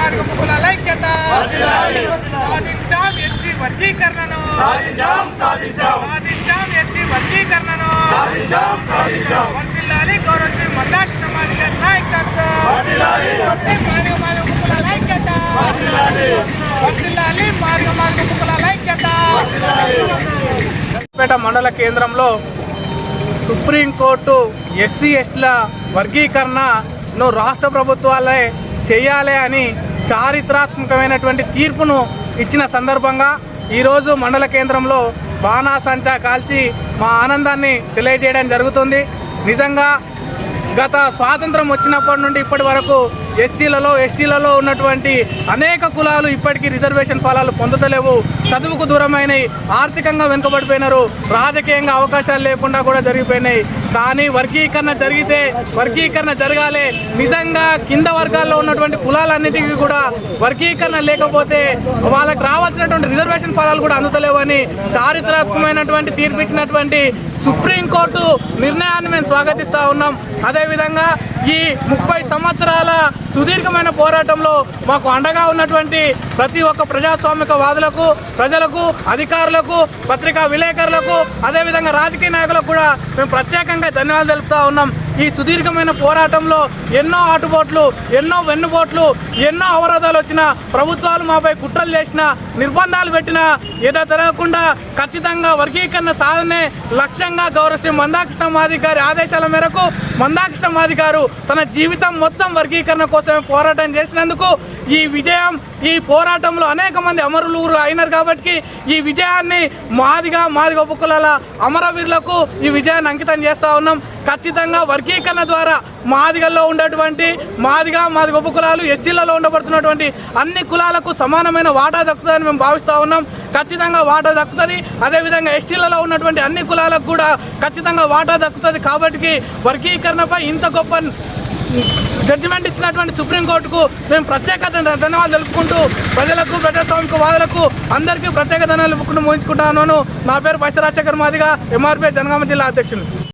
మాదిగ కులాల ఐక్యత సాధించాం ఎస్సీ వర్గీకరణను సాధించాం ఎస్సీ వర్గీకరణను వర్ధిల్లాలి గౌరవశ్రీ మందాకి సమాజ నాయకత్వం మాదిగ కులాల ఐక్యత వర్ధిల్లాలి మాదిగ కులాల ఐక్యత. పేట మండల కేంద్రంలో సుప్రీంకోర్టు ఎస్సీ ఎస్టీల వర్గీకరణను రాష్ట్ర ప్రభుత్వాలే చేయాలి అని చారిత్రాత్మకమైనటువంటి తీర్పును ఇచ్చిన సందర్భంగా ఈరోజు మండల కేంద్రంలో బాణాసంచా కాల్చి మా ఆనందాన్ని తెలియజేయడం జరుగుతుంది. నిజంగా గత స్వాతంత్రం వచ్చినప్పటి నుండి ఇప్పటి వరకు ఎస్టీలలో ఉన్నటువంటి అనేక కులాలు ఇప్పటికీ రిజర్వేషన్ ఫలాలు పొందుతలేవు, చదువుకు దూరమైనవి, ఆర్థికంగా వెనుకబడిపోయినారు, రాజకీయంగా అవకాశాలు లేకుండా కూడా జరిగిపోయినాయి. కానీ వర్గీకరణ జరగాలి. నిజంగా కింద వర్గాల్లో ఉన్నటువంటి కులాలన్నిటికీ కూడా వర్గీకరణ లేకపోతే వాళ్ళకి రావాల్సినటువంటి రిజర్వేషన్ ఫలాలు కూడా అందుతలేవని చారిత్రాత్మకమైనటువంటి తీర్పు ఇచ్చినటువంటి సుప్రీంకోర్టు నిర్ణయాన్ని మేము స్వాగతిస్తూ ఉన్నాం. అదేవిధంగా ఈ 30 సంవత్సరాల సుదీర్ఘమైన పోరాటంలో మాకు అండగా ఉన్నటువంటి ప్రతి ఒక్క ప్రజాస్వామిక వాదులకు, ప్రజలకు, అధికారులకు, పత్రికా విలేకరులకు, అదేవిధంగా రాజకీయ నాయకులకు కూడా మేము ప్రత్యేకంగా ధన్యవాదాలు తెలుపుతూ ఉన్నాం. ఈ సుదీర్ఘమైన పోరాటంలో ఎన్నో ఆటుపోట్లు, ఎన్నో వెన్నుపోట్లు, ఎన్నో అవరోధాలు వచ్చినా, ప్రభుత్వాలు మాపై కుట్రలు చేసినా, నిర్బంధాలు పెట్టినా ఏదో తిరగకుండా ఖచ్చితంగా వర్గీకరణ సాధనే లక్ష్యంగా గౌరవశ్రీ మందాకృష్ణ మాదిగ గారి ఆదేశాల మేరకు మందాకృష్ణ మాదిగ గారు తన జీవితం మొత్తం వర్గీకరణ కోసమే పోరాటం చేసినందుకు ఈ విజయం, ఈ పోరాటంలో అనేక మంది అమరులు అయినారు కాబట్టి ఈ విజయాన్ని మాదిగ ఉపకులాల అమరవీరులకు ఈ విజయాన్ని అంకితం చేస్తూ ఉన్నాం. ఖచ్చితంగా వర్గీకరణ ద్వారా మాదిగల్లో ఉండేటువంటి మాదిగ ఉపకులాలు, ఎస్సీలలో ఉండబడుతున్నటువంటి అన్ని కులాలకు సమానమైన వాటా దక్కుతుందని మేము భావిస్తూ ఉన్నాం. ఖచ్చితంగా వాటా దక్కుతుంది. అదేవిధంగా ఎస్టీలలో ఉన్నటువంటి అన్ని కులాలకు కూడా ఖచ్చితంగా వాటా దక్కుతుంది. కాబట్టి వర్గీకరణపై ఇంత గొప్ప జడ్జిమెంట్ ఇచ్చినటువంటి సుప్రీంకోర్టుకు మేము ప్రత్యేక ధన్యవాదాలు తెలుపుకుంటూ ప్రజలకు, ప్రజాస్వామిక వాదులకు అందరికీ ప్రత్యేక ధన్యవాదాలు తెలుపుకుంటూ ముగించుకుంటున్నాను. నా పేరు బైస రాజశేఖర్ మాదిగ, ఎంఆర్పీ జనగామ జిల్లా అధ్యక్షులు.